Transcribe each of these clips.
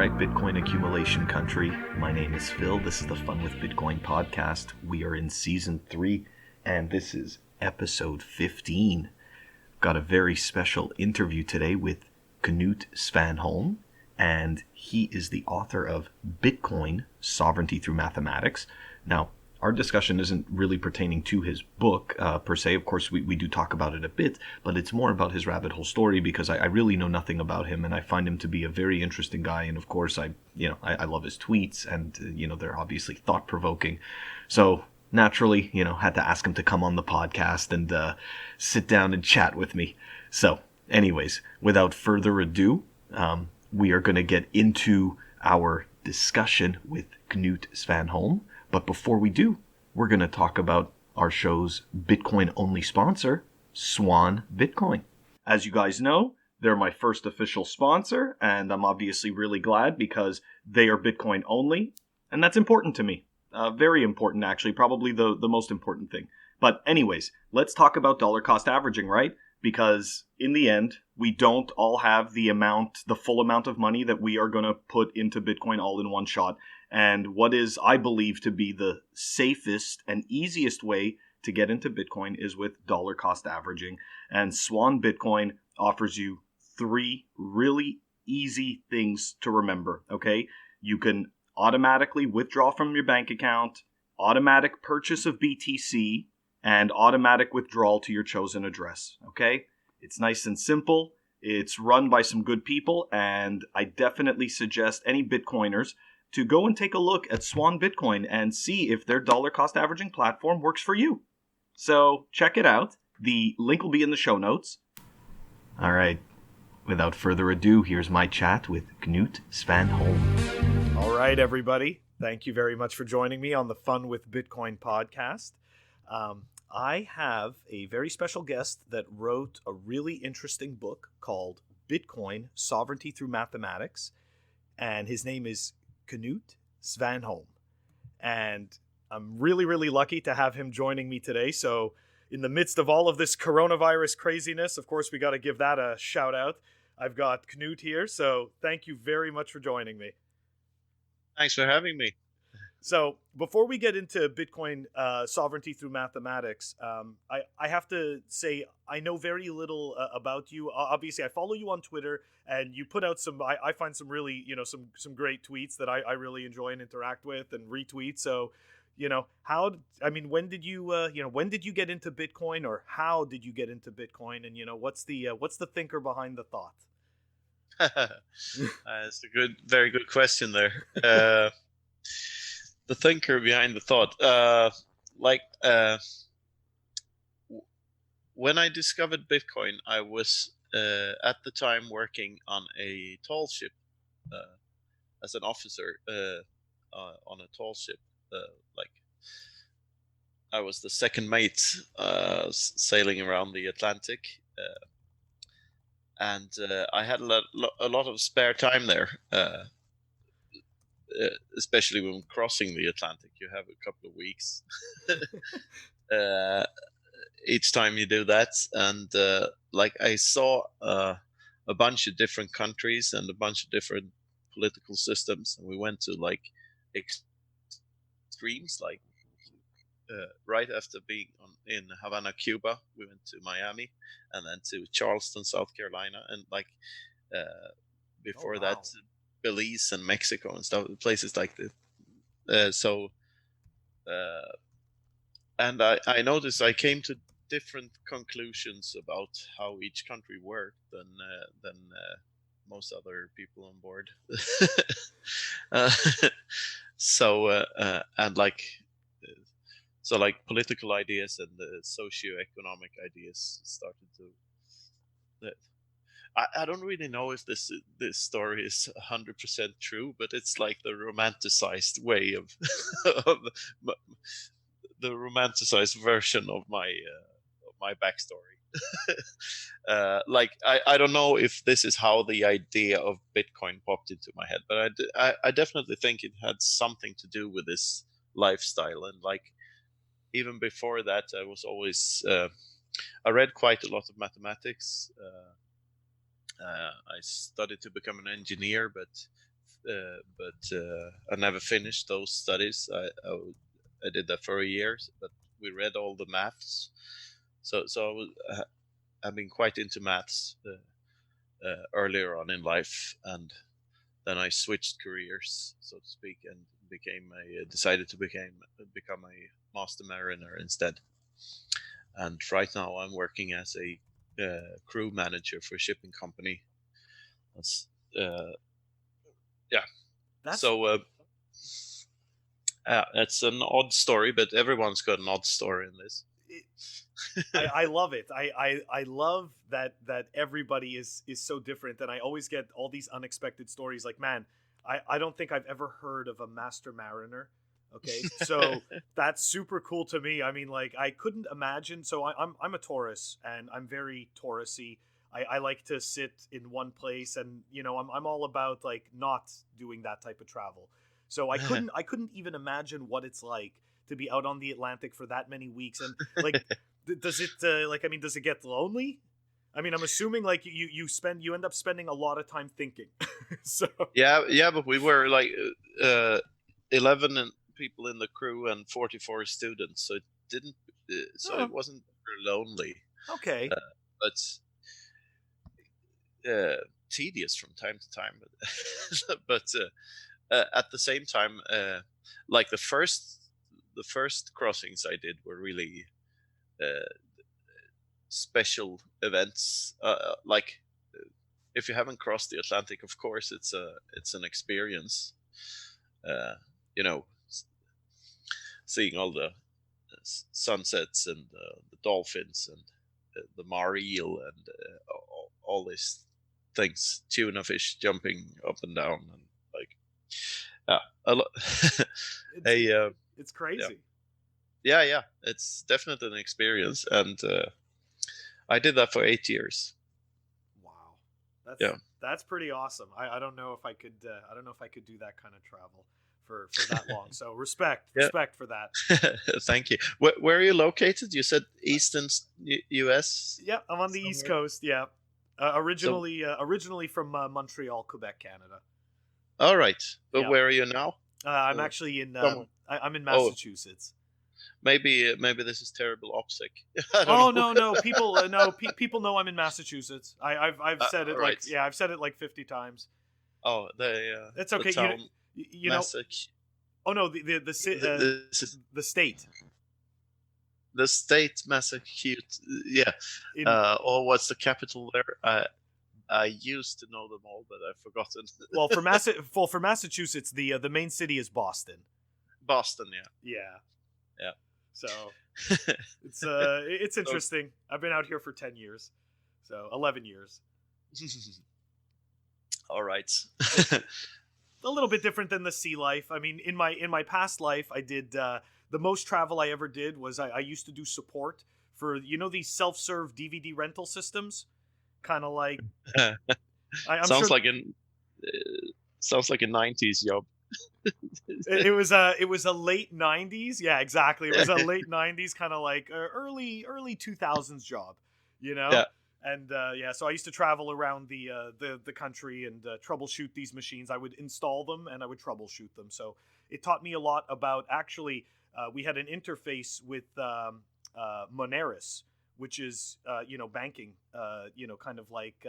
right, Bitcoin accumulation country. My name is Phil. This is the Fun with Bitcoin podcast. We are in season 3, and this is episode 15. Got a very special interview today with Knut Svanholm, and he is the author of Bitcoin, Sovereignty Through Mathematics. Now, our discussion isn't really pertaining to his book per se. Of course, we do talk about it a bit, but it's more about his rabbit hole story because I really know nothing about him, and I find him to be a very interesting guy. And of course, I love his tweets, and they're obviously thought provoking. So naturally, had to ask him to come on the podcast and sit down and chat with me. So, anyways, without further ado, we are going to get into our discussion with Knut Svanholm. But before we do, we're going to talk about our show's Bitcoin-only sponsor, Swan Bitcoin. As you guys know, they're my first official sponsor, and I'm obviously really glad because they are Bitcoin-only, and that's important to me. Very important, actually, probably the most important thing. But anyways, let's talk about dollar cost averaging, right? Because in the end, we don't all have the full amount of money that we are going to put into Bitcoin all in one shot. And what is, I believe, to be the safest and easiest way to get into Bitcoin is with dollar cost averaging. And Swan Bitcoin offers you 3 really easy things to remember, okay? You can automatically withdraw from your bank account, automatic purchase of BTC, and automatic withdrawal to your chosen address, okay? It's nice and simple. It's run by some good people, and I definitely suggest any Bitcoiners to go and take a look at Swan Bitcoin and see if their dollar cost averaging platform works for you. So check it out. The link will be in the show notes. All right. Without further ado, here's my chat with Knut Svanholm. All right, everybody. Thank you very much for joining me on the Fun with Bitcoin podcast. I have a very special guest that wrote a really interesting book called Bitcoin, Sovereignty Through Mathematics, and his name is Knut Svanholm. And I'm really, really lucky to have him joining me today. So in the midst of all of this coronavirus craziness, of course, we got to give that a shout out. I've got Knut here. So thank you very much for joining me. Thanks for having me. So before we get into Bitcoin sovereignty through mathematics, I have to say I know very little about you. Obviously, I follow you on Twitter, and you put out some. I find some really some great tweets that I really enjoy and interact with and retweet. So, when did you get into Bitcoin, or how did you get into Bitcoin, and what's the thinker behind the thought? That's a very good question there. The thinker behind the thought. When I discovered Bitcoin, I was at the time working on a tall ship as an officer on a tall ship. I was the second mate sailing around the Atlantic, and I had a lot of spare time there. Especially when crossing the Atlantic, you have a couple of weeks each time you do that, and I saw a bunch of different countries and a bunch of different political systems, and we went to extremes. Right after being in Havana, Cuba, we went to Miami, and then to Charleston, South Carolina, and before that, Belize and Mexico and stuff, places like this. And I noticed I came to different conclusions about how each country worked than most other people on board. So political ideas and socio-economic ideas started to. I don't really know if this story is 100% true, but it's like the romanticized way of the romanticized version of my backstory. I don't know if this is how the idea of Bitcoin popped into my head, but I definitely think it had something to do with this lifestyle. And even before that, I was always I read quite a lot of mathematics. I studied to become an engineer, but but I never finished those studies. I did that for a year, but we read all the maths. So I've been quite into maths earlier on in life, and then I switched careers, so to speak, and decided to become a master mariner instead. And right now I'm working as a crew manager for a shipping company. That's yeah. That's So it's an odd story, but everyone's got an odd story in this. I love it. I love that everybody is so different, and I always get all these unexpected stories. Like, man, I don't think I've ever heard of a master mariner. Okay, so that's super cool to me. I mean, like, I couldn't imagine. So I'm a Taurus, and I'm very Taurusy. I like to sit in one place, and I'm all about like not doing that type of travel. So I couldn't even imagine what it's like to be out on the Atlantic for that many weeks. And like, does it does it get lonely? I mean, I'm assuming like you end up spending a lot of time thinking. So yeah, but we were like 11 people in the crew and 44 students, so it didn't, it wasn't very lonely. Okay, but tedious from time to time. But at the same time, like the first crossings I did were really special events. Like if you haven't crossed the Atlantic, of course it's an experience. Seeing all the sunsets and the dolphins and the mar-eel and all these things, tuna fish jumping up and down, and like it's crazy. Yeah, it's definitely an experience, and I did that for 8 years. Wow, that's pretty awesome. I don't know if I could do that kind of travel for that long. So respect for that. Thank you. Where are you located? You said Eastern U.S. Yeah, I'm on the East Coast. Yeah, originally from Montreal, Quebec, Canada. All right, but where are you now? I'm actually in I'm in Massachusetts. Maybe this is terrible OPSEC. No, people know I'm in Massachusetts. I've said it right. I've said it like 50 times. Oh, that's okay. You know. Oh no, the state. The state, Massachusetts. Yeah. What's the capital there? I used to know them all, but I've forgotten. Well, for Massachusetts, the main city is Boston. Boston, yeah. So it's interesting. I've been out here for 10 years, so 11 years. All right. A little bit different than the sea life. I mean, in my past life, I did the most travel I ever did was I used to do support for these self-serve DVD rental systems, kind of like. Sounds like a 90s job. It was a late 90s. Yeah, exactly. It was a late 90s kind of like early 2000s job, Yeah. And so I used to travel around the country and troubleshoot these machines. I would install them and I would troubleshoot them. So it taught me a lot about actually. We had an interface with Moneris, which is banking, kind of like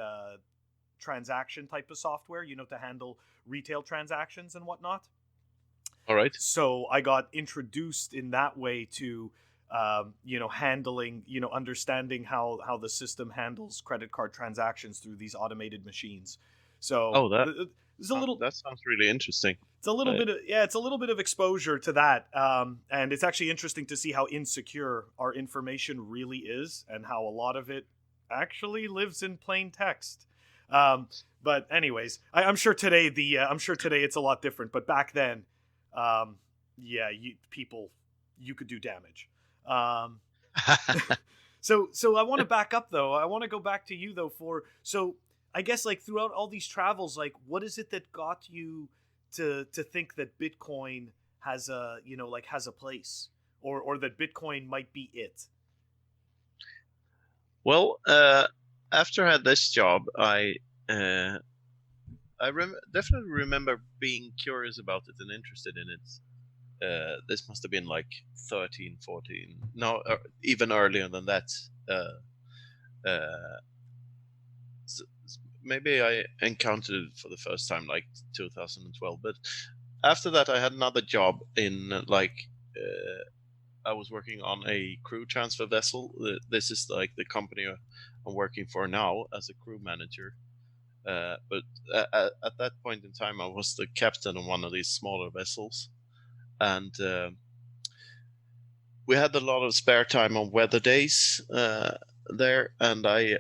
transaction type of software, to handle retail transactions and whatnot. All right. So I got introduced in that way to handling, understanding how the system handles credit card transactions through these automated machines. So that sounds really interesting. It's a little bit of exposure to that, and it's actually interesting to see how insecure our information really is, and how a lot of it actually lives in plain text. But anyways, I'm sure today it's a lot different. But back then, you could do damage. So I want to back up though. I want to go back to you though so I guess like throughout all these travels, like what is it that got you to think that Bitcoin has a place, or that Bitcoin might be it? Well, after I had this job, definitely remember being curious about it and interested in it. This must have been like 13, 14, no, even earlier than that. Uh, Maybe I encountered it for the first time like 2012. But after that, I had another job in I was working on a crew transfer vessel. This is like the company I'm working for now as a crew manager. But at that point in time, I was the captain on one of these smaller vessels, and we had a lot of spare time on weather days there, and I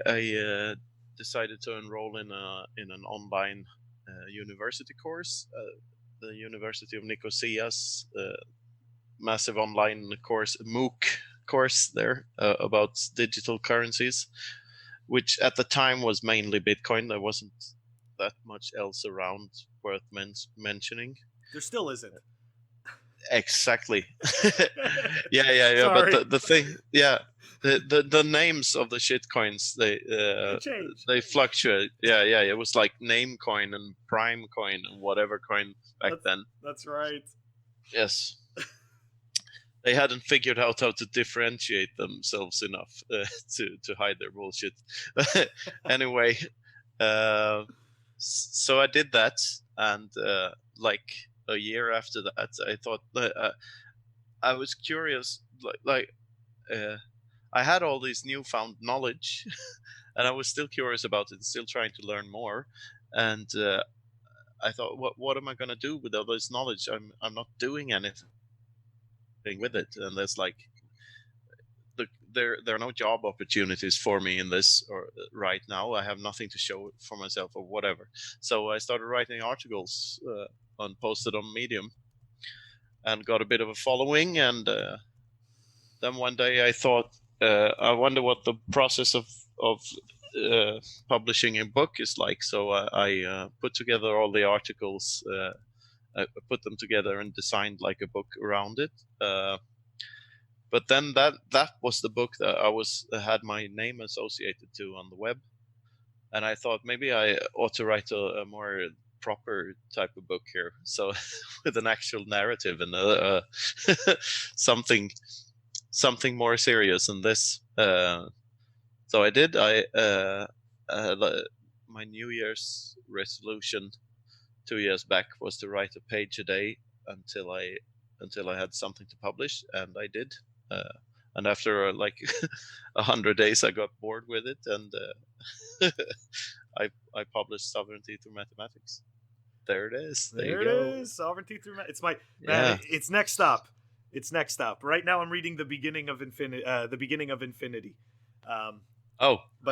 decided to enroll in an online university course, the University of Nicosia's massive online course, MOOC course there about digital currencies, which at the time was mainly Bitcoin. There wasn't that much else around worth mentioning. There still isn't. Exactly. yeah. Sorry. But the thing, yeah, the names of the shit coins, change. they fluctuate. Yeah. It was like name coin and prime coin and whatever coin back then. That's right. Yes. They hadn't figured out how to differentiate themselves enough to hide their bullshit. Anyway, so I did that, and like a year after that, I thought I was curious. I had all this newfound knowledge, and I was still curious about it, still trying to learn more. And I thought, what am I going to do with all this knowledge? I'm not doing anything with it, and there's like there are no job opportunities for me in this or right now. I have nothing to show for myself or whatever. So I started writing articles and posted on Medium, and got a bit of a following. And then one day I thought, I wonder what the process of publishing a book is like. So I put together all the articles. I put them together and designed like a book around it. But then that was the book that I had my name associated to on the web, and I thought maybe I ought to write a more proper type of book here, so with an actual narrative and something more serious than this. So I did. My New Year's resolution 2 years back was to write a page a day until I had something to publish, and I did. And after like 100 days, I got bored with it, and I published Sovereignty Through Mathematics. There it is. There it is. Sovereignty Through It's my man. It's next up. It's next up. Right now, I'm reading the beginning of Infinity. But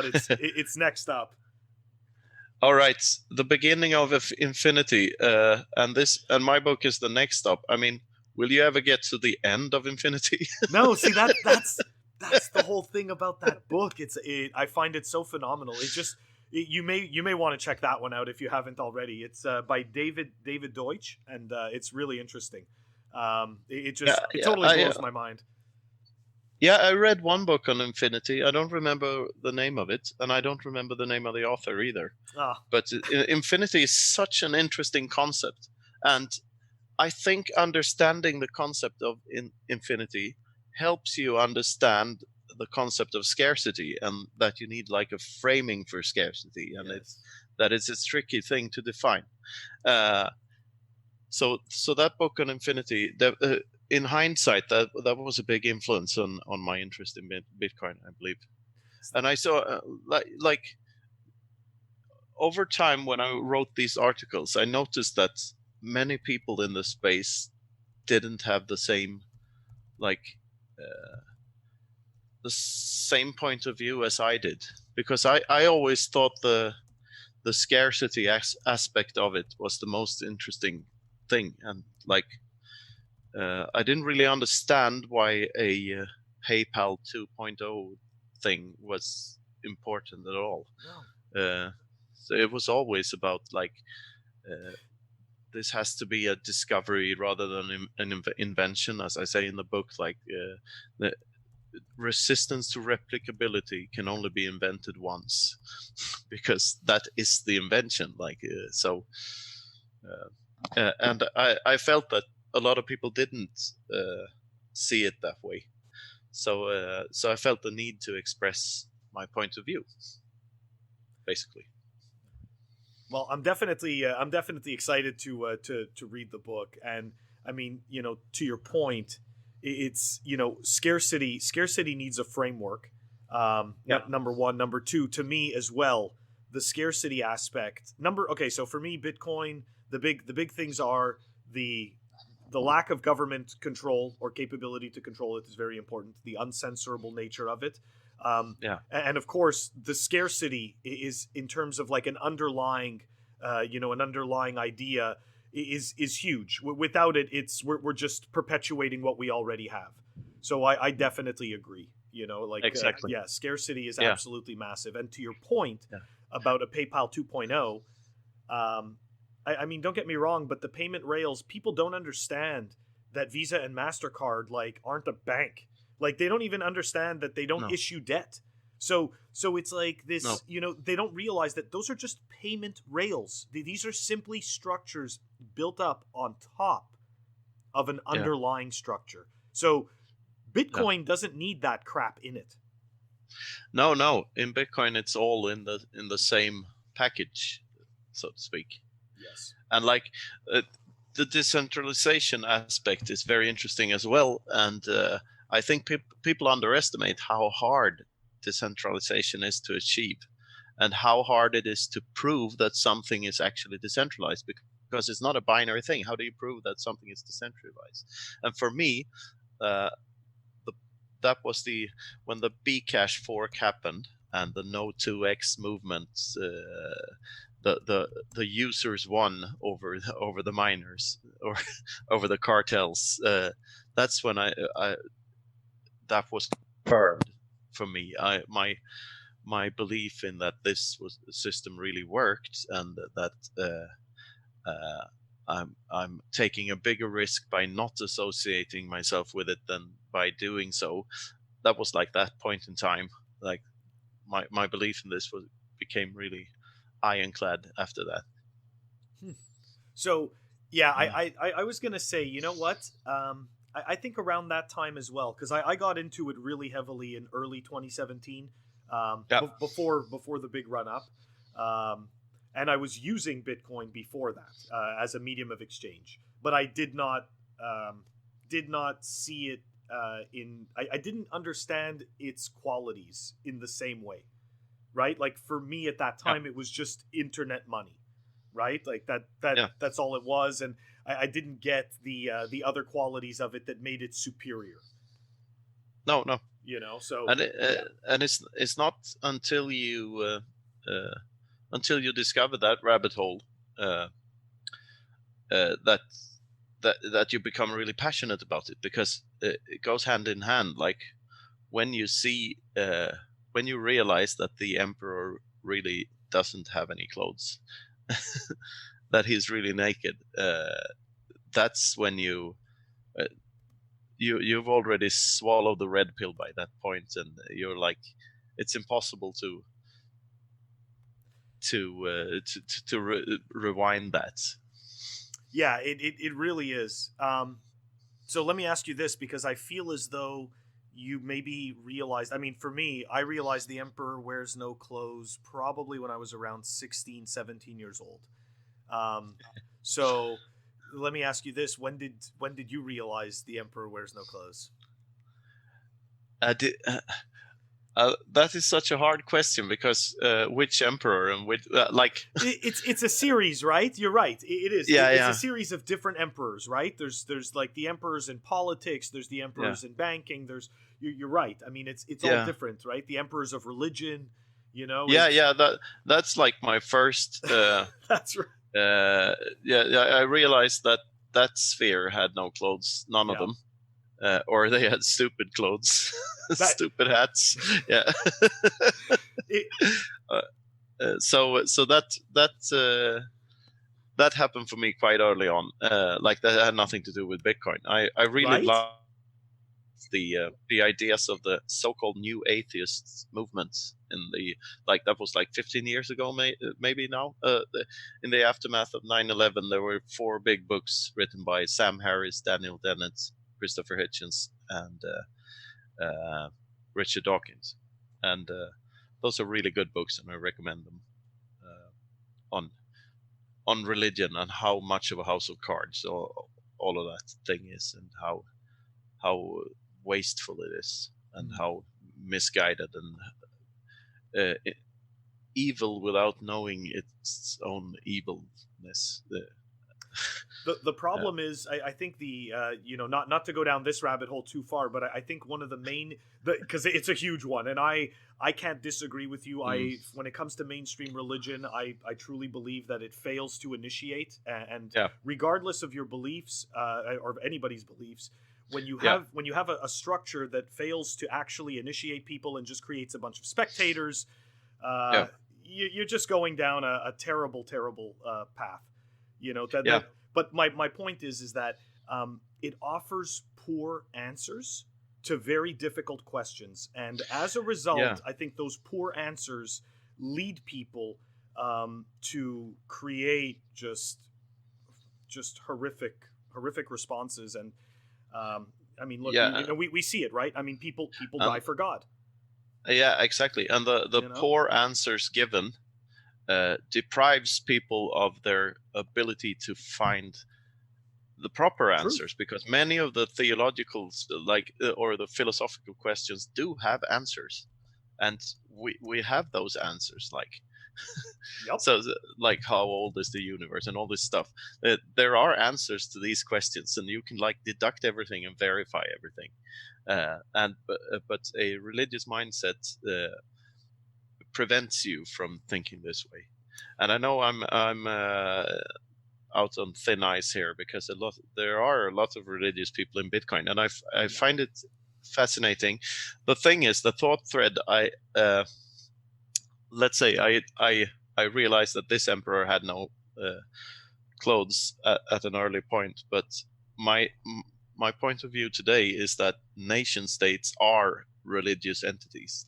it's next up. All right, the beginning of Infinity, and my book is the next stop. I mean, will you ever get to the end of Infinity? No, see that's the whole thing about that book. I find it so phenomenal. You may want to check that one out if you haven't already. It's by David Deutsch, and it's really interesting. It totally blows my mind. Yeah, I read one book on Infinity. I don't remember the name of it, and I don't remember the name of the author either. But Infinity is such an interesting concept, and I think understanding the concept of infinity helps you understand the concept of scarcity, and that you need like a framing for scarcity, and yes. it's a tricky thing to define. So that book on Infinity, in hindsight, that was a big influence on my interest in Bitcoin, I believe. And I saw like over time when I wrote these articles, I noticed that many people in the space didn't have the same the same point of view as I did, because I always thought the scarcity aspect of it was the most interesting thing, and I didn't really understand why a PayPal 2.0 thing was important at all. No. So it was always about this has to be a discovery rather than an invention, as I say in the book. resistance to replicability can only be invented once, because that is the invention. And I felt that a lot of people didn't see it that way. So I felt the need to express my point of view, basically. Well, I'm definitely excited to read the book, and I mean, to your point, it's scarcity needs a framework. Yeah. Number one, number two, to me as well, the scarcity aspect. Okay, so for me, Bitcoin, the big things are the lack of government control or capability to control it is very important. The uncensorable nature of it. Yeah. And of course, the scarcity is in terms of like an underlying idea is huge. Without it, we're just perpetuating what we already have. So I definitely agree. Exactly. Scarcity is Yeah. absolutely massive. And to your point Yeah. about a PayPal 2.0, I mean, don't get me wrong, but the payment rails, people don't understand that Visa and MasterCard aren't a bank. Like, they don't even understand that they don't issue debt. So it's like this, they don't realize that those are just payment rails. These are simply structures built up on top of an underlying structure. So Bitcoin doesn't need that crap in it. No. In Bitcoin, it's all in the same package, so to speak. Yes. And the decentralization aspect is very interesting as well. And I think people underestimate how hard decentralization is to achieve, and how hard it is to prove that something is actually decentralized, because it's not a binary thing. How do you prove that something is decentralized? And for me, that was when the Bcash fork happened and the No 2x movement, the users won over the miners, or over the cartels. That's when that was confirmed for me. My belief in that this system really worked, and that I'm taking a bigger risk by not associating myself with it than by doing so. That was that point in time. Like, my belief in this became really ironclad after that. So yeah, I was gonna say, you know what? I think around that time as well, because I got into it really heavily in early 2017, before the big run up, and I was using Bitcoin before that as a medium of exchange, but I did not see it I didn't understand its qualities in the same way, right? Like, for me at that time, it was just internet money, right? Like that's all it was, and I didn't get the other qualities of it that made it superior. No. So and it's not until you discover that rabbit hole that you become really passionate about it, because it goes hand in hand. Like, when you realize that the emperor really doesn't have any clothes, that he's really naked, that's when you've already swallowed the red pill by that point, and you're like, it's impossible to rewind that. Yeah, it really is. So let me ask you this, because I feel as though you maybe realized, I mean, for me, I realized the emperor wears no clothes probably when I was around 16, 17 years old. So let me ask you this: when did you realize the emperor wears no clothes? That is such a hard question, because which emperor and which it's a series, right? You're right. It is. Yeah, it's a series of different emperors, right? There's like the emperors in politics. There's the emperors in banking. You're right. I mean, it's all different, right? The emperors of religion. That's like my first. That's right. I realized that sphere had no clothes, none of them, or they had stupid clothes, stupid hats. Yeah. So that happened for me quite early on. Like, that had nothing to do with Bitcoin. I really loved the ideas of the so-called new atheists movements in the that was like 15 years ago, maybe now. In the aftermath of 9/11, there were 4 big books written by Sam Harris, Daniel Dennett, Christopher Hitchens, and Richard Dawkins, and those are really good books, and I recommend them on religion and how much of a house of cards all of that thing is, and how wasteful it is, and how misguided and evil without knowing its own evilness. The problem is, I think not to go down this rabbit hole too far, but I think one of the main, because it's a huge one, and I can't disagree with you. When it comes to mainstream religion, I truly believe that it fails to initiate, and regardless of your beliefs or of anybody's beliefs, when you have a structure that fails to actually initiate people and just creates a bunch of spectators, you're just going down a terrible path. But my point is that it offers poor answers to very difficult questions, and as a result, I think those poor answers lead people to create just horrific responses. And I mean, look, we see it, right? I mean, people die for God. Yeah, exactly, and the poor answers given deprives people of their ability to find the proper answers, because many of the theological or the philosophical questions do have answers, and we have those answers, so like how old is the universe and all this stuff. There are answers to these questions, and you can deduct everything and verify everything, but a religious mindset prevents you from thinking this way. And I know I'm out on thin ice here, because there are a lot of religious people in Bitcoin, and I find it fascinating. The thing is, the thought thread let's say I realized that this emperor had no clothes at an early point, but my point of view today is that nation states are religious entities.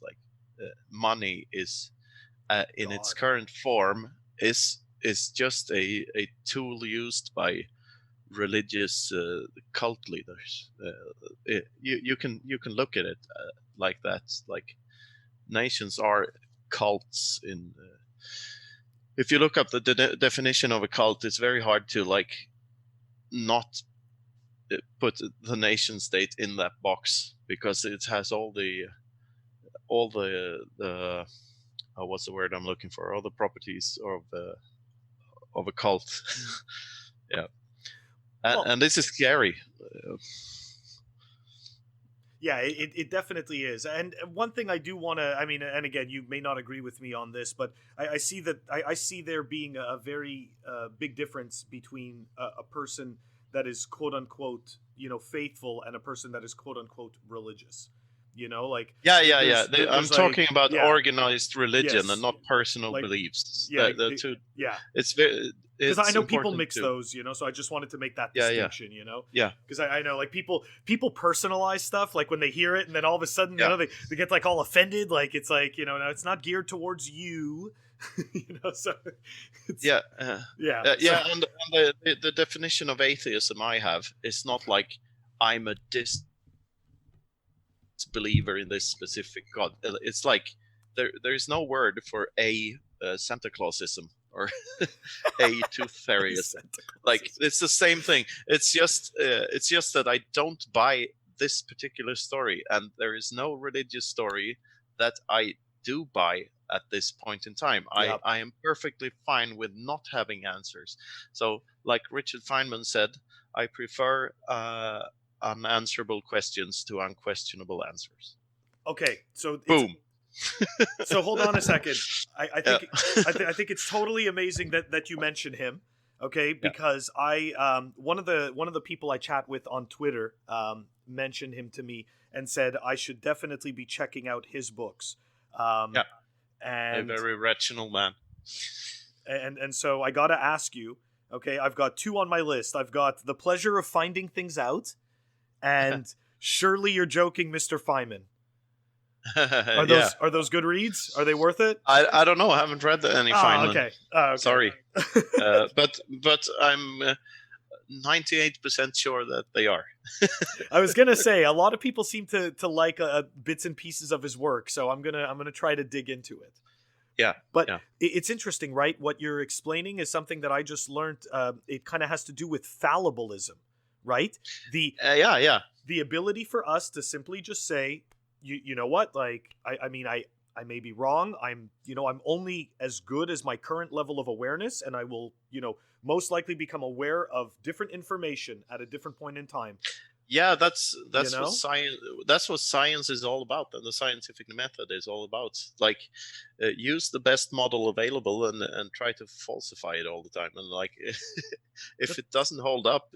Money is in its current form is just a tool used by religious cult leaders. You can look at it like that. Nations are cults. If you look up the definition of a cult, it's very hard to not put the nation state in that box, because it has all the what's the word I'm looking for? All the properties of a cult. And this is scary. Yeah, it definitely is. And one thing I do want to, I mean, and again, you may not agree with me on this, but I see that I see there being a very big difference between a person that is quote unquote, faithful, and a person that is quote unquote religious. I'm talking about organized religion and not personal beliefs. It's very, because I know people mix those, so I just wanted to make that distinction, because I know people personalize stuff, when they hear it, and then all of a sudden, they get all offended, it's now it's not geared towards you. So and the definition of atheism I have is not I'm a believer in this specific god. It's there's no word for Santa Clausism or a tooth fairyism. It's the same thing. It's just that I don't buy this particular story, and there is no religious story that I do buy at this point in time. I am perfectly fine with not having answers. So like Richard Feynman said, I prefer unanswerable questions to unquestionable answers. Okay, so boom. So hold on a second. I think it's totally amazing that you mentioned him. Okay, because I one of the people I chat with on Twitter mentioned him to me and said I should definitely be checking out his books. And a very rational man. And so I got to ask you. Okay, I've got 2 on my list. I've got The Pleasure of Finding Things Out and Surely you're joking, Mr. Feynman. Yeah. Are those good reads? Are they worth it? I don't know. I haven't read any Feynman. Okay. Oh, okay. Sorry. But I'm 98% sure that they are. I was gonna say a lot of people seem to like bits and pieces of his work, so I'm gonna try to dig into it. Yeah. But yeah. it's interesting, right? What you're explaining is something that I just learned. It kind of has to do with fallibilism, right? Yeah. The ability for us to simply just say, you know what? Like, I mean, I may be wrong. I'm only as good as my current level of awareness, and I will, most likely become aware of different information at a different point in time. Yeah, that's what science is all about, and the scientific method is all about. Like, use the best model available and try to falsify it all the time. And like, if it doesn't hold up,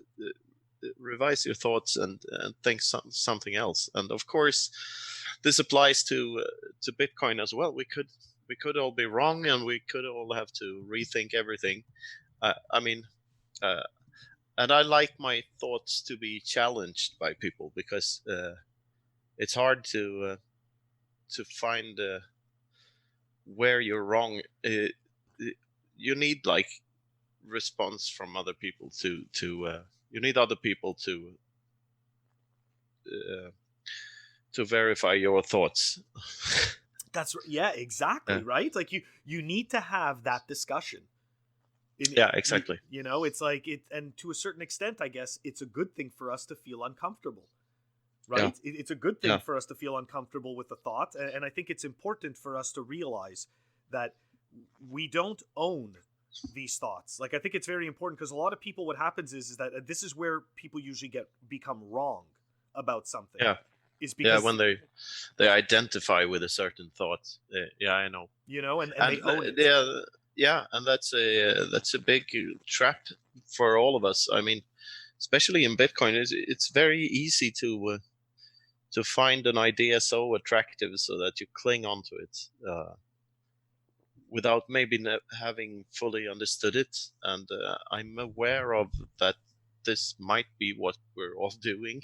revise your thoughts and think something else. And of course, this applies to Bitcoin as well. We could all be wrong, and we could all have to rethink everything. I mean. And I like my thoughts to be challenged by people, because it's hard to find where you're wrong. You need like response from other people to you need other people to verify your thoughts. Exactly, right? Like you need to have that discussion. Yeah, exactly. It's like it, and to a certain extent, I guess it's a good thing for us to feel uncomfortable, right? Yeah. It's a good thing for us to feel uncomfortable with the thought, and I think it's important for us to realize that we don't own these thoughts. Like, I think it's very important, because a lot of people, what happens is that this is where people usually become wrong about something. Yeah. Is because when they identify with a certain thought. Yeah, I know. And they own it. Yeah, and that's a big trap for all of us. I mean, especially in Bitcoin, it's very easy to find an idea so attractive so that you cling onto it without maybe having fully understood it. And I'm aware of that. This might be what we're all doing,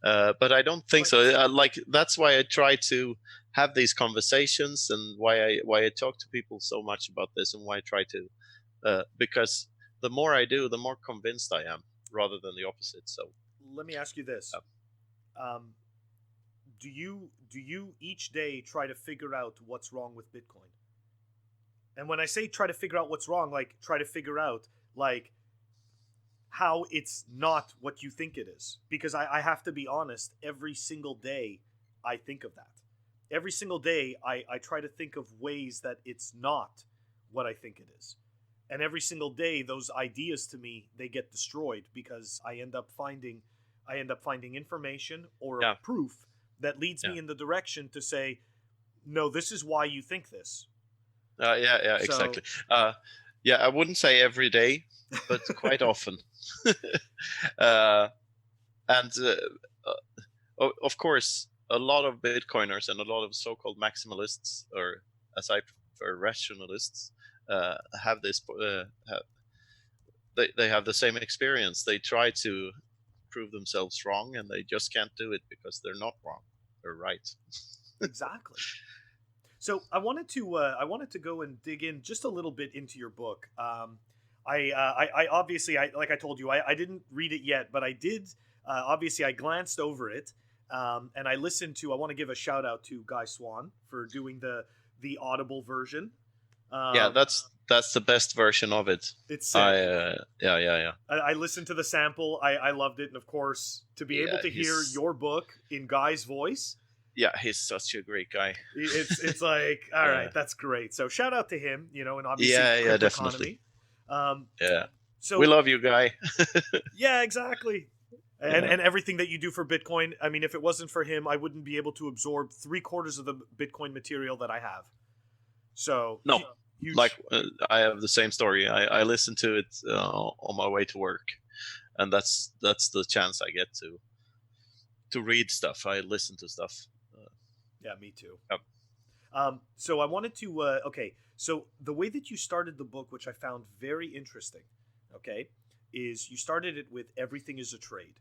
but I don't think so. Like, that's why I try to have these conversations, and why I talk to people so much about this, and why I try to, because the more I do, the more convinced I am, rather than the opposite. So let me ask you this: do you each day try to figure out what's wrong with Bitcoin? And when I say try to figure out what's wrong, like, try to figure out like how it's not what you think it is. Because I have to be honest, every single day I think of that. Every single day I try to think of ways that it's not what I think it is. And every single day those ideas to me, they get destroyed, because I end up finding information or proof that leads me in the direction to say, no, this is why you think this. Exactly. I wouldn't say every day, but quite often. Of course, a lot of Bitcoiners and a lot of so-called maximalists, or as I prefer, rationalists, have this. They have the same experience. They try to prove themselves wrong, and they just can't do it because they're not wrong. They're right. Exactly. So I wanted to go and dig in just a little bit into your book. I obviously, like I told you, I didn't read it yet, but I did. Obviously, I glanced over it, and I listened to. I want to give a shout out to Guy Swan for doing the Audible version. That's the best version of it. It's sick. Yeah. I listened to the sample. I loved it, and of course, to be able to hear your book in Guy's voice. Yeah, he's such a great guy. It's like, all right, that's great. So shout out to him, and obviously, definitely. So we love you, Guy. Yeah, exactly. And everything that you do for Bitcoin. I mean, if it wasn't for him, I wouldn't be able to absorb 3/4 of the Bitcoin material that I have. So no, I have the same story. I listen to it on my way to work, and that's the chance I get to read stuff. I listen to stuff. Yeah, me too. Yep. So I wanted to. Okay, so the way that you started the book, which I found very interesting, okay, is you started it with everything is a trade.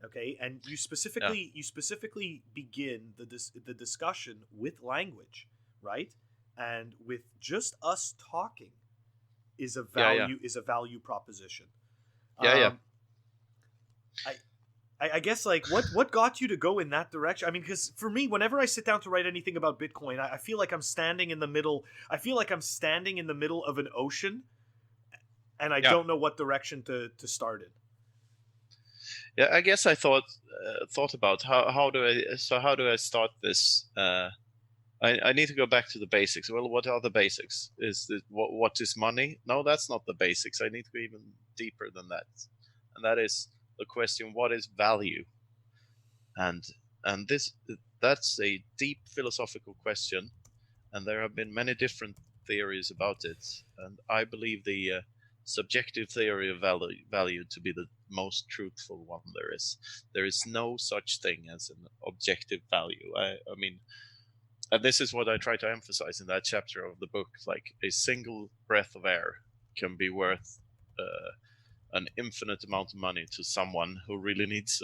Okay, and you specifically begin the discussion with language, right? And with just us talking is a value proposition. Yeah. I I guess like what got you to go in that direction? I mean, because for me, whenever I sit down to write anything about Bitcoin, I feel like I'm standing in the middle. I feel like I'm standing in the middle of an ocean, and I don't know what direction to start in. Yeah, I guess I thought about how do I start this? I need to go back to the basics. Well, what are the basics? What is money? No, that's not the basics. I need to go even deeper than that, and that is the question: what is value? And that's a deep philosophical question, and there have been many different theories about it. And I believe the subjective theory of value to be the most truthful one there is. There is no such thing as an objective value. I mean, and this is what I try to emphasize in that chapter of the book. Like, a single breath of air can be worth an infinite amount of money to someone who really needs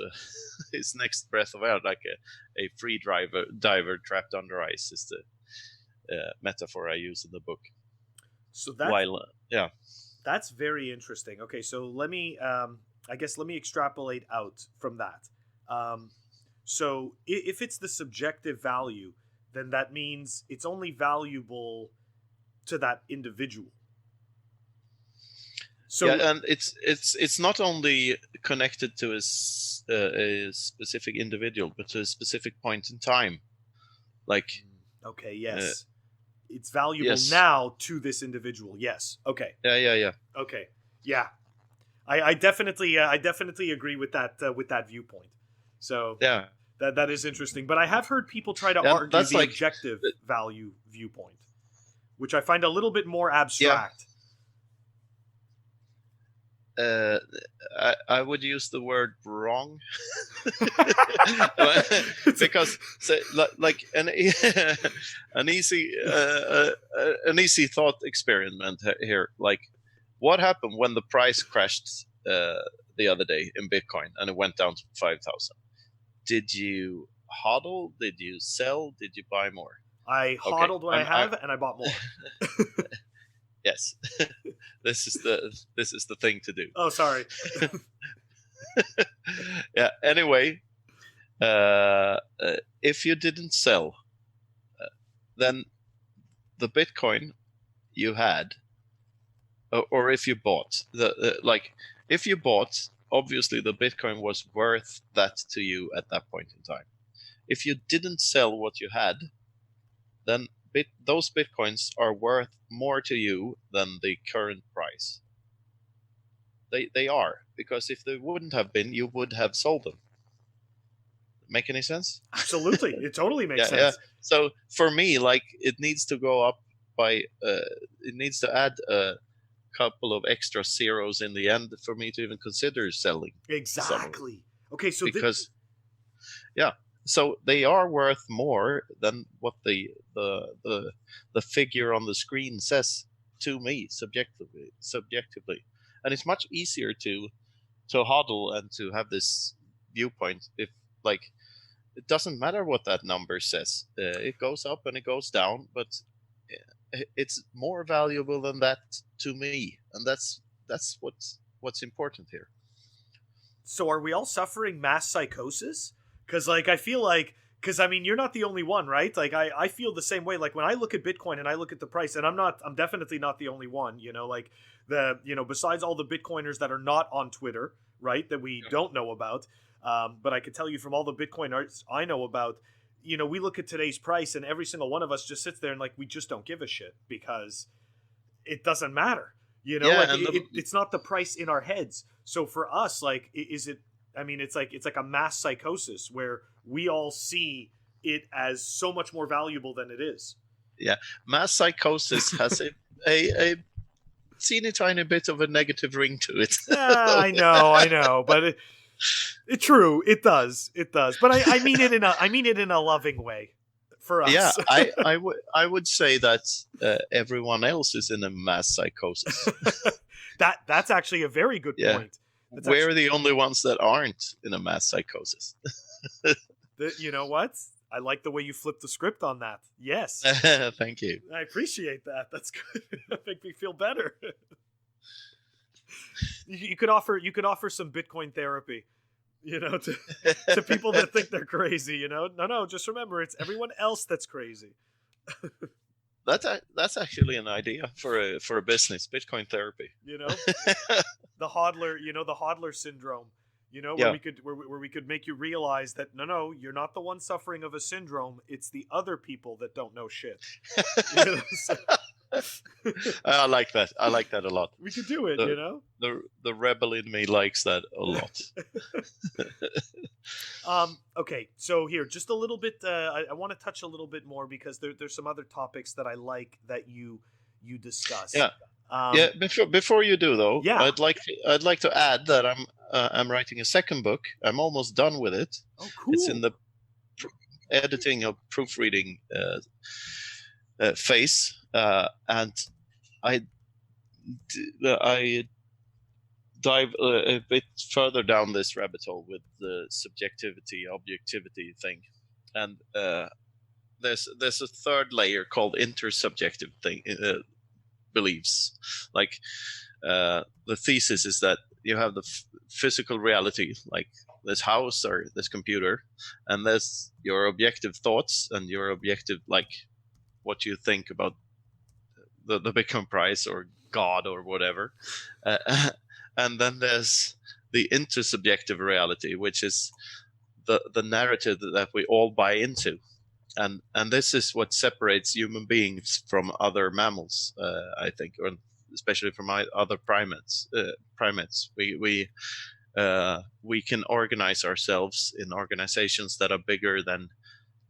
his next breath of air, like a free diver trapped under ice is the metaphor I use in the book. So that that's very interesting. Okay, so let me extrapolate out from that. So if it's the subjective value, then that means it's only valuable to that individual. So yeah, and it's not only connected to a specific individual, but to a specific point in time. Like, okay, yes, it's valuable now to this individual. Yes, okay. Yeah. Okay, yeah. I definitely agree with that viewpoint. So yeah, that is interesting. But I have heard people try to argue the objective value viewpoint, which I find a little bit more abstract. I would use the word wrong because like an easy thought experiment here. Like, what happened when the price crashed the other day in Bitcoin and it went down to 5,000? Did you hodl? Did you sell? Did you buy more? I hodled what I have, and I bought more. Yes, this is the thing to do. Oh, sorry. Yeah. Anyway, if you didn't sell, then the Bitcoin you had, or if you bought, if you bought, obviously the Bitcoin was worth that to you at that point in time. If you didn't sell what you had, then those Bitcoins are worth more to you than the current price. They are, because if they wouldn't have been, you would have sold them. Make any sense? Absolutely, it totally makes sense. Yeah. So for me, like, it needs to go up by it needs to add a couple of extra zeros in the end for me to even consider selling. Exactly. Okay, so because so they are worth more than what the figure on the screen says to me subjectively, and it's much easier to hodl and to have this viewpoint if, like, it doesn't matter what that number says. It goes up and it goes down, but it's more valuable than that to me, and that's what's important here. So are we all suffering mass psychosis? Because, like, I feel like, because I mean, you're not the only one, right? Like, I feel the same way. Like, when I look at Bitcoin and I look at the price, and I'm definitely not the only one, like besides all the Bitcoiners that are not on Twitter, right, that we don't know about. But I can tell you from all the Bitcoiners I know about, we look at today's price and every single one of us just sits there and, like, we just don't give a shit because it doesn't matter. It's not the price in our heads. So for us, like, is it, I mean, it's like a mass psychosis where we all see it as so much more valuable than it is. Yeah, mass psychosis has a teeny tiny bit of a negative ring to it. I know, but it's true. It does. But I mean it in a loving way for us. Yeah, I would say that everyone else is in a mass psychosis. That's actually a very good point. We're the only ones that aren't in a mass psychosis. You know what? I like the way you flipped the script on that. Yes. Thank you. I appreciate that. That's good. Make me feel better. You could offer some Bitcoin therapy, to people that think they're crazy. No, just remember, it's everyone else that's crazy. That's actually an idea for a business, Bitcoin therapy. The hodler syndrome. Where we could make you realize that no, you're not the one suffering of a syndrome. It's the other people that don't know shit. I like that. I like that a lot. We could do it. The rebel in me likes that a lot. Okay, so here, just a little bit. I want to touch a little bit more because there's some other topics that I like that you discuss. Yeah. Before you do though, yeah. I'd like to add that I'm writing a second book. I'm almost done with it. Oh, cool. It's in the editing of proofreading phase, and I dive a bit further down this rabbit hole with the subjectivity objectivity thing, and there's a third layer called intersubjective thing. Beliefs, like the thesis is that you have the physical reality, like this house or this computer, and there's your objective thoughts and your objective, like what you think about the Bitcoin price or God or whatever, and then there's the intersubjective reality, which is the narrative that we all buy into. And this is what separates human beings from other mammals, I think, or especially from other primates. We can organize ourselves in organizations that are bigger than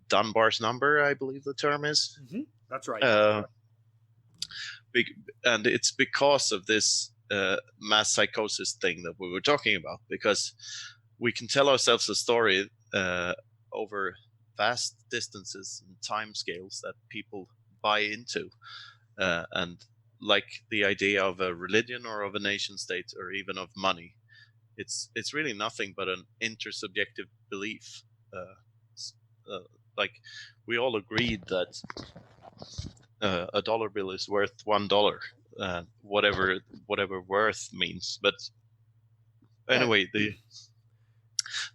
Dunbar's number, I believe the term is. Mm-hmm. That's right. And it's because of this mass psychosis thing that we were talking about, because we can tell ourselves a story over vast distances and time scales that people buy into, and like the idea of a religion or of a nation state or even of money, it's really nothing but an intersubjective belief. Like we all agreed that a dollar bill is worth $1, whatever worth means. But anyway,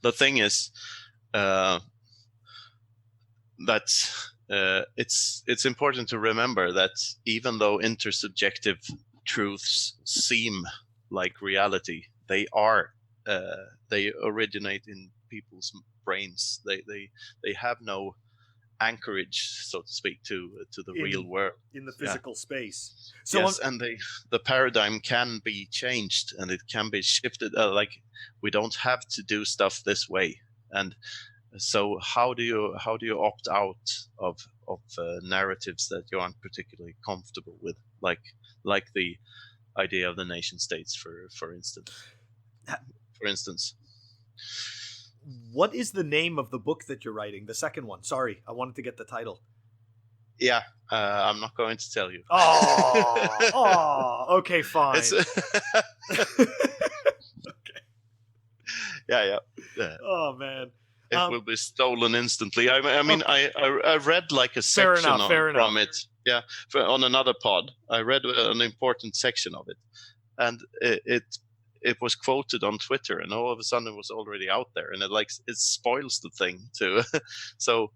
the thing is that it's important to remember that even though intersubjective truths seem like reality, they originate in people's brains. They have no anchorage, so to speak, to the real world in the physical space. So yes, and the paradigm can be changed and it can be shifted. Like we don't have to do stuff this way. And so how do you opt out of narratives that you aren't particularly comfortable with, like the idea of the nation states, for instance. What is the name of the book that you're writing? The second one. Sorry, I wanted to get the title. Yeah, I'm not going to tell you. Okay, fine. Okay. Yeah. Oh man. It will be stolen instantly. I mean, okay. I read like a section from it. Yeah, on another pod, I read an important section of it, and it was quoted on Twitter, and all of a sudden it was already out there, and it spoils the thing too. So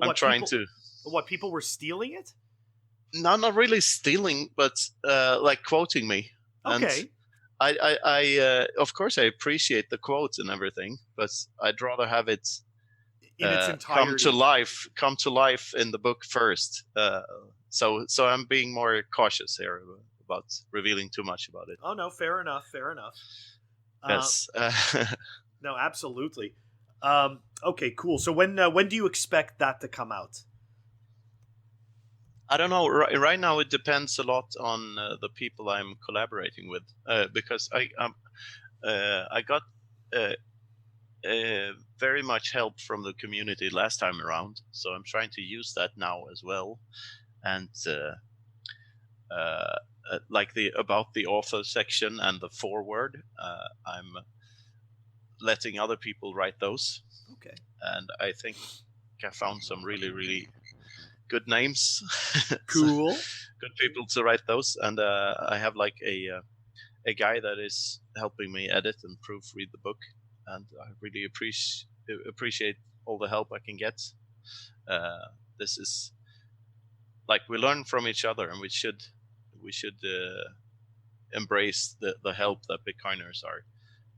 I'm trying to. What, people were stealing it? No, not really stealing, but like quoting me. Okay. And I of course I appreciate the quotes and everything, but I'd rather have it in its entirety come to life in the book first. So I'm being more cautious here about revealing too much about it. Oh no, fair enough. Yes. No, absolutely. Okay, cool. So when do you expect that to come out? I don't know. Right now, it depends a lot on the people I'm collaborating with, because I got very much help from the community last time around, so I'm trying to use that now as well. And like the about the author section and the foreword. I'm letting other people write those, Okay. and I think I found some really, really good names, so Cool. good people to write those. And I have like a guy that is helping me edit and proofread the book, and I really appreciate all the help I can get. This is like we learn from each other, and we should embrace the help that Bitcoiners are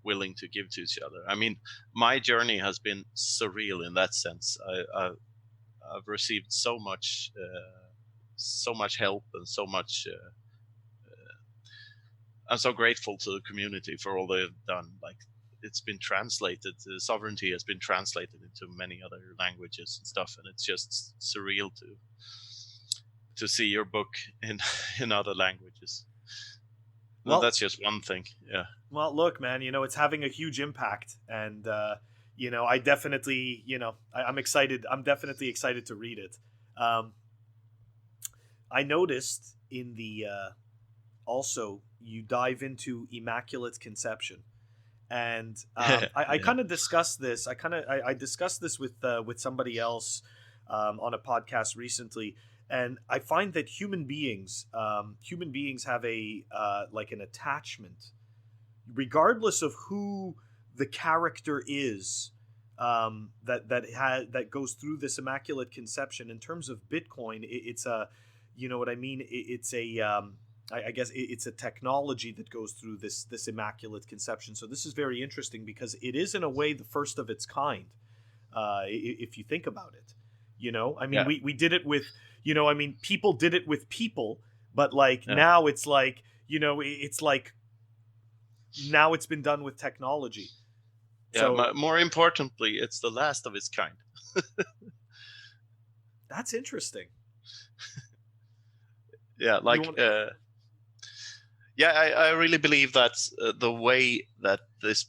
willing to give to each other. I mean, my journey has been surreal in that sense. I've received so much help and so much. I'm so grateful to the community for all they've done. Like, it's been translated. The sovereignty has been translated into many other languages and stuff, and it's just surreal to see your book in in other languages. Well, that's just one thing. Yeah. Well, look, man, it's having a huge impact, and I definitely, I'm excited. I'm definitely excited to read it. I noticed in the also you dive into Immaculate Conception, and I kind of discussed this. I discussed this with somebody else on a podcast recently, and I find that human beings have a like an attachment, regardless of who the character is, that goes through this Immaculate Conception. In terms of Bitcoin, it's a, you know what I mean. It's a I guess it's a technology that goes through this Immaculate Conception. So this is very interesting because it is in a way the first of its kind, if you think about it. I mean, we did it with, I mean, people did it with people, but like now it's like, it's like now it's been done with technology. Yeah, so, more importantly, it's the last of its kind. That's interesting. Yeah, like I really believe that the way that this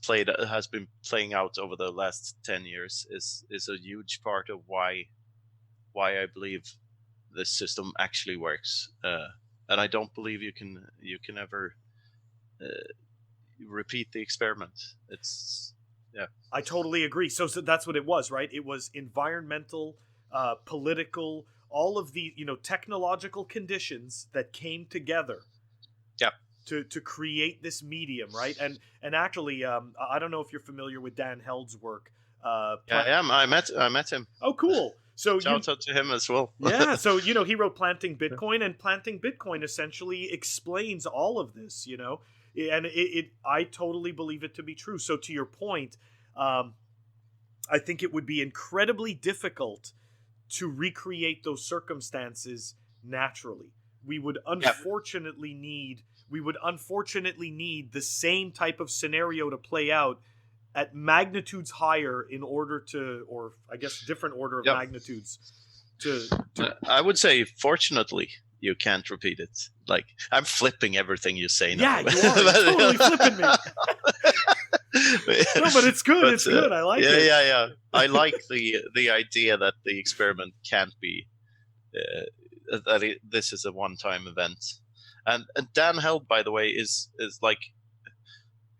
has been playing out over the last 10 years is a huge part of why I believe this system actually works. And I don't believe you can ever repeat the experiment. It's I totally agree. So that's what it was, right? It was environmental, political, all of the technological conditions that came together. Yeah. To create this medium, right? And actually, I don't know if you're familiar with Dan Held's work. I am. I met him. Oh, cool. So shout out to him as well. Yeah. So he wrote Planting Bitcoin, and Planting Bitcoin essentially explains all of this. And I totally believe it to be true. So to your point, I think it would be incredibly difficult to recreate those circumstances naturally. We would unfortunately need the same type of scenario to play out at magnitudes higher in order to, or I guess different order of magnitudes to I would say, fortunately, you can't repeat it. Like, I'm flipping everything you say now. Yeah, you are. You're totally flipping me. No, but it's good. It's good. I like it. Yeah. I like the idea that the experiment can't be this is a one-time event. And Dan Held, by the way, is like,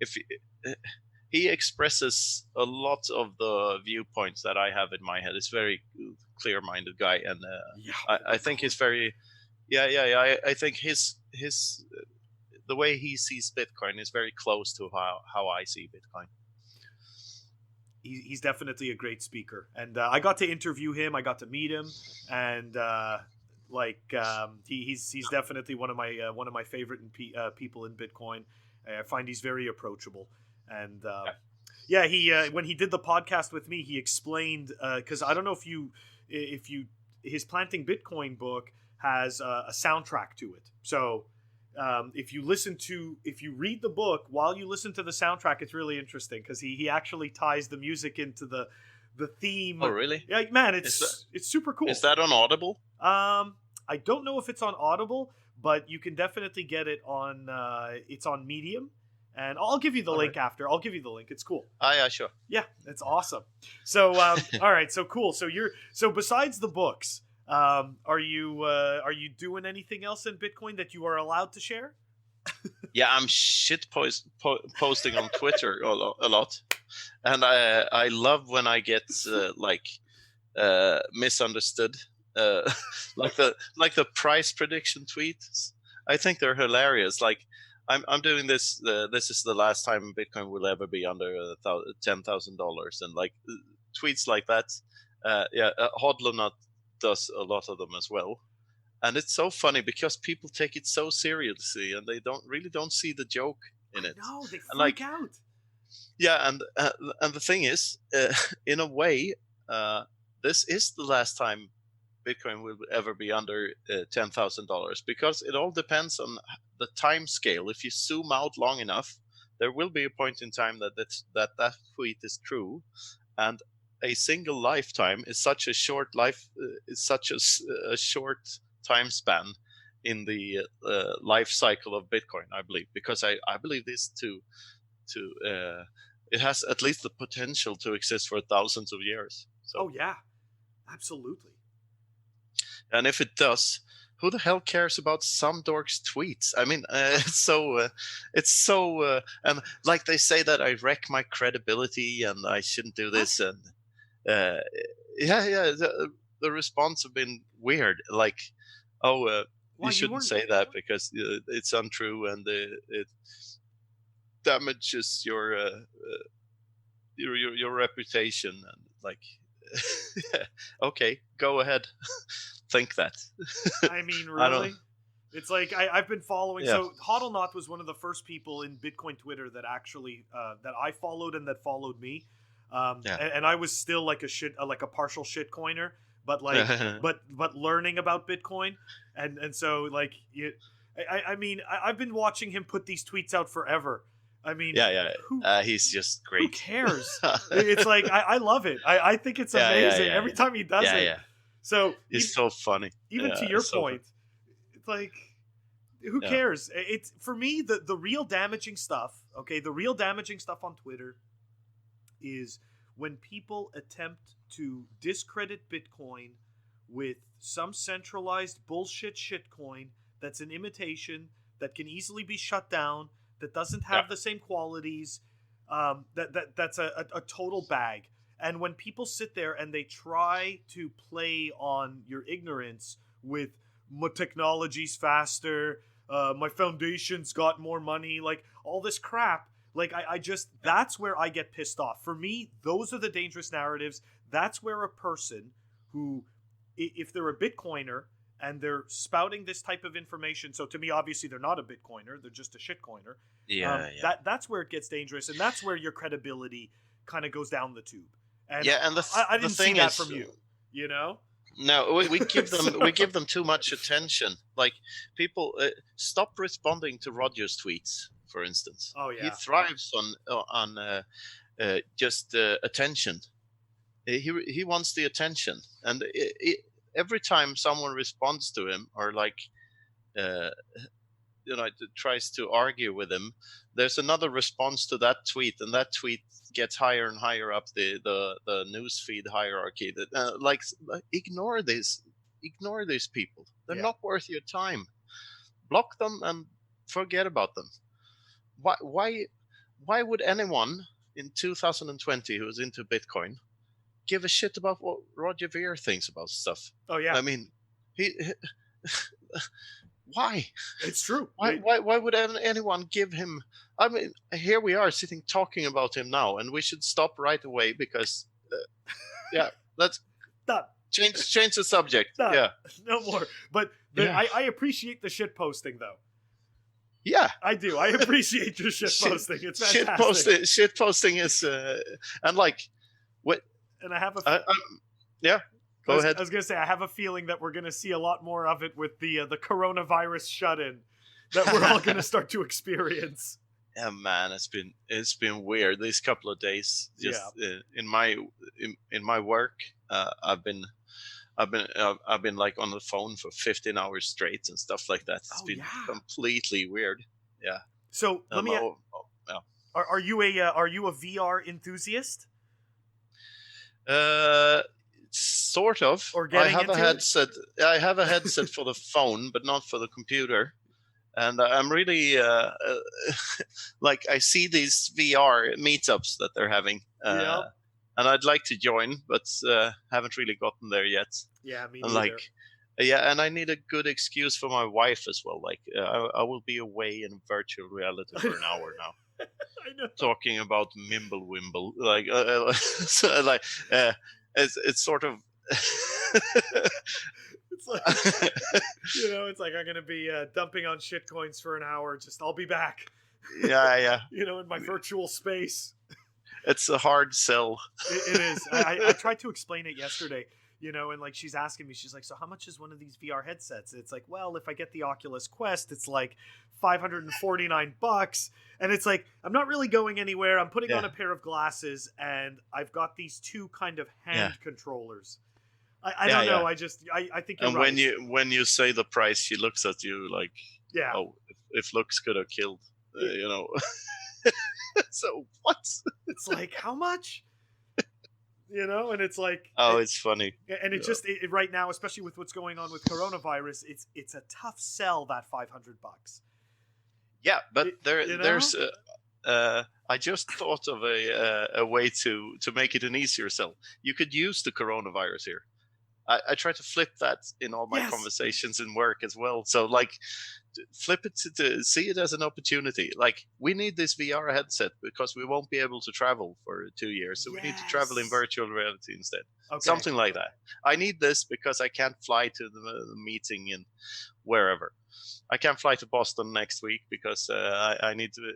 if he expresses a lot of the viewpoints that I have in my head. He's a very clear-minded guy, and I think he's very I think his the way he sees Bitcoin is very close to how I see Bitcoin. He's definitely a great speaker, and I got to interview him. I got to meet him, and he's definitely one of my favorite people in Bitcoin. I find he's very approachable, and he when he did the podcast with me, he explained, because I don't know if you his Planting Bitcoin book has a soundtrack to it. So if you read the book while you listen to the soundtrack, it's really interesting because he actually ties the music into the theme. Oh, really? Yeah, man, it's super cool. Is that on Audible? I don't know if it's on Audible, but you can definitely get it on. It's on Medium, and I'll give you the link after. I'll give you the link. It's cool. Yeah, sure. Yeah, it's awesome. So all right, so cool. So besides the books, Are you doing anything else in Bitcoin that you are allowed to share? Yeah, I'm posting on Twitter a lot, and I love when I get misunderstood, uh, like the price prediction tweets. I think they're hilarious. Like I'm doing this. This is the last time Bitcoin will ever be under $10,000, and like tweets like that. Hodlonut does a lot of them as well, and it's so funny because people take it so seriously, and they don't see the joke in it. No, they And freak like, out. yeah, and the thing is, in a way, this is the last time Bitcoin will ever be under $10,000, because it all depends on the time scale. If you zoom out long enough, there will be a point in time that tweet is true, and a single lifetime is such a short a short time span in the life cycle of Bitcoin. I believe, because I believe this to it has at least the potential to exist for thousands of years. So, Oh yeah, absolutely. and if it does, who the hell cares about some dork's tweets? I mean, it's so, and like they say that I wreck my credibility and I shouldn't do this, What? and uh, yeah, the response have been weird. Like, oh, Why you you shouldn't weren't? say that because it's untrue, and it damages your reputation, and like, okay, go ahead, think that. I mean, I don't. really? It's like I've been following. Yeah, So Hodlnaut was one of the first people in Bitcoin Twitter that actually that I followed and that followed me. yeah. And I was still like like a partial shitcoiner, but like but learning about Bitcoin, and so like I mean I've been watching him put these tweets out forever. I mean, Yeah. who He's just who great. cares? It's like I love it. I think it's amazing every time he does it. Yeah. So He's so funny. even Yeah, to your it's so point, it's like who yeah, cares? It's for me the real damaging stuff. Okay, the real damaging stuff on Twitter is when people attempt to discredit Bitcoin with some centralized bullshit shitcoin that's an imitation that can easily be shut down, that doesn't yeah, have the same qualities, that's a total bag. And when people sit there and they try to play on your ignorance with my technology's faster, my foundation's got more money, like all this crap, like I just that's where I get pissed off. For me, those are the dangerous narratives. That's where a person who, if they're a Bitcoiner and they're spouting this type of information, so to me, obviously they're not a Bitcoiner, they're just a shitcoiner. yeah. That's where it gets dangerous, and that's where your credibility kind of goes down the tube. And Yeah, and I the didn't see thing that is, from you, you know. no, we give them So- we give them too much attention. Like, people stop responding to Roger's tweets, for instance. Oh He yeah, thrives on just attention. He wants the attention, and every time someone responds to him, or like, uh, tries to argue with him, there's another response to that tweet, and that tweet gets higher and higher up the newsfeed hierarchy. That ignore these people. They're yeah. not worth your time. Block them and forget about them. Why would anyone in 2020 who's into Bitcoin give a shit about what Roger Ver thinks about stuff? Oh yeah, I mean, he why? it's true. Why would anyone give him? I mean, here we are sitting talking about him now, and we should stop right away because, yeah, let's Done. change the subject. Done. Yeah, No more. But Yeah. I appreciate the shit posting though. yeah. I do. I appreciate your shit posting. It's fantastic. Shit posting is and like what? And I have a Yeah. Go ahead. I was gonna say I have a feeling that we're gonna see a lot more of it with the coronavirus shut-in that we're all gonna start to experience. Yeah, man, it's been weird these couple of days. Just in my work, I've been like on the phone for 15 hours straight and stuff like that. It's been completely weird. Yeah. So let me. Yeah. Are you a VR enthusiast? Sort of. Or I getting have a into it? headset. I have a headset for the phone, but not for the computer. And I'm really like, I see these VR meetups that they're having, Yep. and I'd like to join, but haven't really gotten there yet. Yeah, me And neither. like, yeah, and I need a good excuse for my wife as well. Like, I will be away in virtual reality for an hour now, I know. talking about Mimblewimble. Like, so, like, it's sort of. It's like, it's like I'm gonna be dumping on shitcoins for an hour. Just I'll be back. Yeah. In my virtual space. It's a hard sell. It is. I tried to explain it yesterday. And like she's asking me, she's like, so how much is one of these VR headsets? It's like, well, if I get the Oculus Quest, it's like $549. And it's like, I'm not really going anywhere. I'm putting on a pair of glasses and I've got these two kind of hand controllers. I don't know. I think you're and right. when you say the price, she looks at you like, yeah. Oh, if looks could have killed, So what? It's like, how much? And it's like, oh, it's funny. And it just right now, especially with what's going on with coronavirus, it's a tough sell, that $500. Yeah, but there's I just thought of a way to make it an easier sell. You could use the coronavirus here. I try to flip that in all my conversations in work as well. So like, flip it to see it as an opportunity. Like, we need this VR headset because we won't be able to travel for 2 years. So we need to travel in virtual reality instead. Okay. Something like that. I need this because I can't fly to the meeting in wherever. I can't fly to Boston next week because I need to,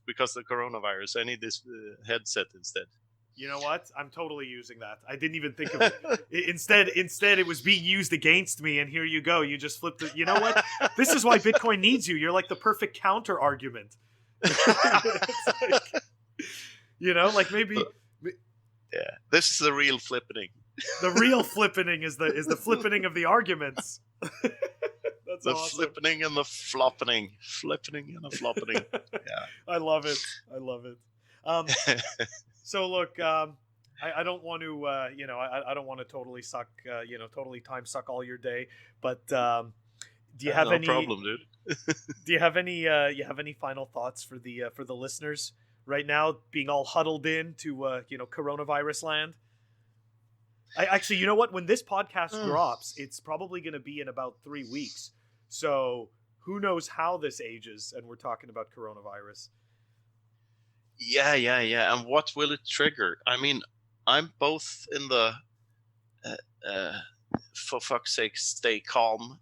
because of the coronavirus. I need this headset instead. You know what? I'm totally using that. I didn't even think of it. Instead, it was being used against me, and here you go. You just flipped it. You know what? This is why Bitcoin needs you. You're like the perfect counter argument. Like maybe. Yeah, this is the real flippening. The real flippening is the flippening of the arguments. That's the awesome. Flippening and the floppening. Flippening and the floppening. Yeah. I love it. So look, I don't want to, I don't want to totally suck, totally time suck all your day. But do you have any? No problem, dude. Do you have any final thoughts for the listeners right now, being all huddled in to coronavirus land? Actually, you know what? When this podcast drops, it's probably going to be in about 3 weeks. So who knows how this ages? And we're talking about coronavirus. Yeah. And what will it trigger? I mean, I'm both in the for fuck's sake, stay calm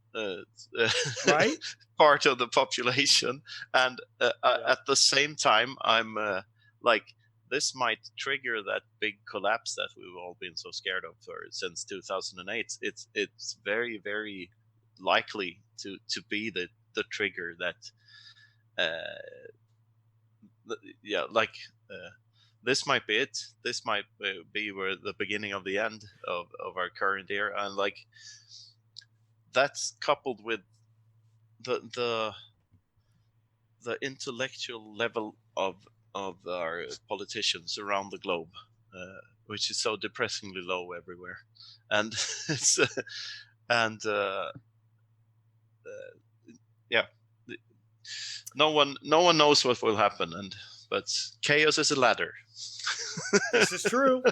right? part of the population, and at the same time, I'm like, this might trigger that big collapse that we've all been so scared of since 2008. It's very, very likely to be the trigger that. This might be it. This might be where the beginning of the end of our current era, and like, that's coupled with the intellectual level of our politicians around the globe, which is so depressingly low everywhere, and it's no one knows what will happen, but chaos is a ladder. This is true.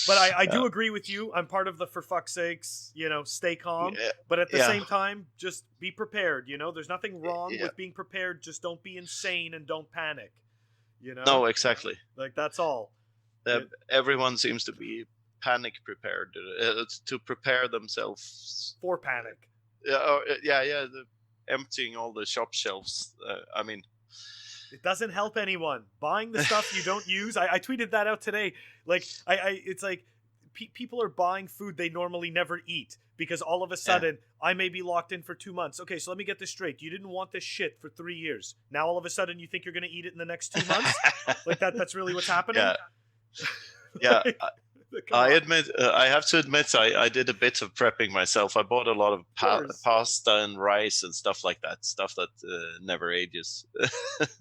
But I do agree with you. I'm part of the for fuck's sakes, stay calm. Yeah. But at the same time, just be prepared. There's nothing wrong with being prepared. Just don't be insane and don't panic. No, exactly. Like, that's all. Everyone seems to be panic prepared to prepare themselves for panic. Yeah. Emptying all the shop shelves. I mean, it doesn't help anyone. Buying the stuff you don't use. I tweeted that out today. Like, it's like people are buying food they normally never eat because all of a sudden I may be locked in for 2 months. Okay, so let me get this straight. You didn't want this shit for 3 years. Now all of a sudden you think you're going to eat it in the next 2 months? Like, that's really what's happening? Yeah. I have to admit, I did a bit of prepping myself. I bought a lot of pasta and rice and stuff like that. Stuff that never ages.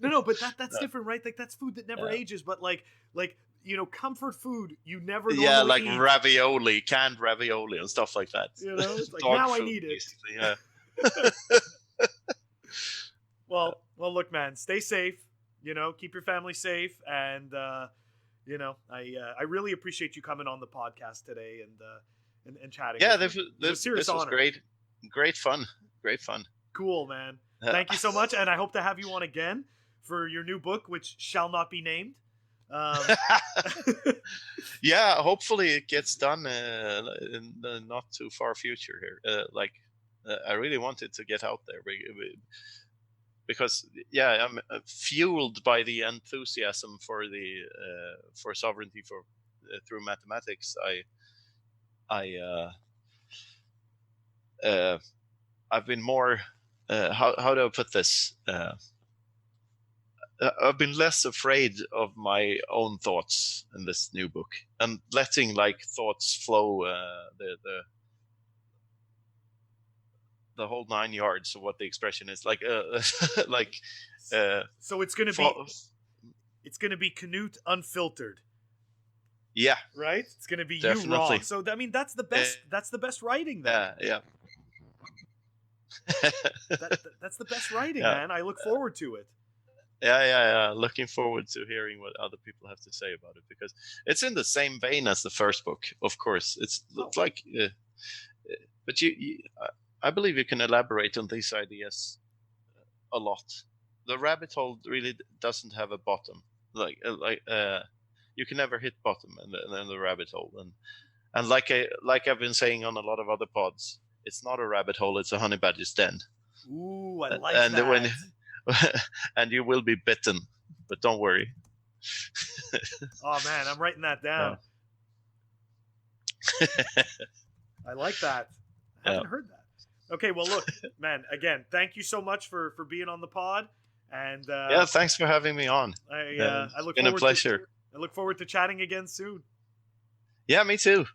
No, but that's different, right? Like, that's food that never ages. But like comfort food you never Yeah, normally like eat. ravioli, canned ravioli and stuff like that. It's like, Dog now I food, need it. basically. Yeah. Well, look, man, stay safe. Keep your family safe, and I really appreciate you coming on the podcast today and chatting. Yeah, with me. It was a serious this was honor. great fun. Cool, man. Thank you so much, and I hope to have you on again for your new book, which shall not be named. Yeah, hopefully it gets done in the not too far future here. I really want it to get out there because I'm fueled by the enthusiasm for the for sovereignty through mathematics. I've been more how do I put this? I've been less afraid of my own thoughts in this new book and letting thoughts flow the whole 9 yards of what the expression is like. So it's gonna be Knut unfiltered. Yeah. Right. It's gonna be definitely. You raw. So that's the best. That's the best writing. Then. Yeah. That's the best writing, man. I look forward to it. Yeah. Looking forward to hearing what other people have to say about it, because it's in the same vein as the first book. Of course, it's like, but I believe you can elaborate on these ideas a lot. The rabbit hole really doesn't have a bottom. You can never hit bottom in the rabbit hole, and like I've been saying on a lot of other pods, it's not a rabbit hole; it's a honey badger's den. Ooh, I like that. And you will be bitten, but don't worry. Oh man, I'm writing that down. I like that. I haven't heard that. Okay, well look, man, again, thank you so much for being on the pod. And thanks for having me on. I look been a pleasure. I look forward to chatting again soon. Yeah, me too.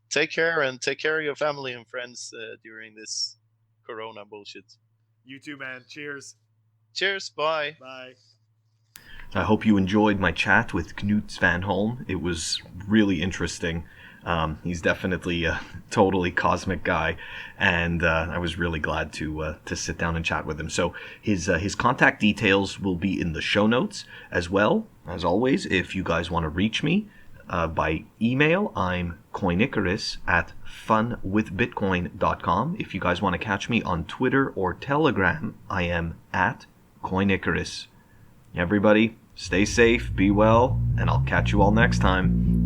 Take care, and take care of your family and friends during this Corona bullshit. You too, man. Cheers. Cheers. Bye. Bye. I hope you enjoyed my chat with Knut Svanholm. It was really interesting. He's definitely a totally cosmic guy, and I was really glad to sit down and chat with him. So his contact details will be in the show notes as well. As always, if you guys want to reach me by email, I'm coinicarus@funwithbitcoin.com. If you guys want to catch me on Twitter or Telegram, I am @coinicarus. Everybody, stay safe, be well, and I'll catch you all next time.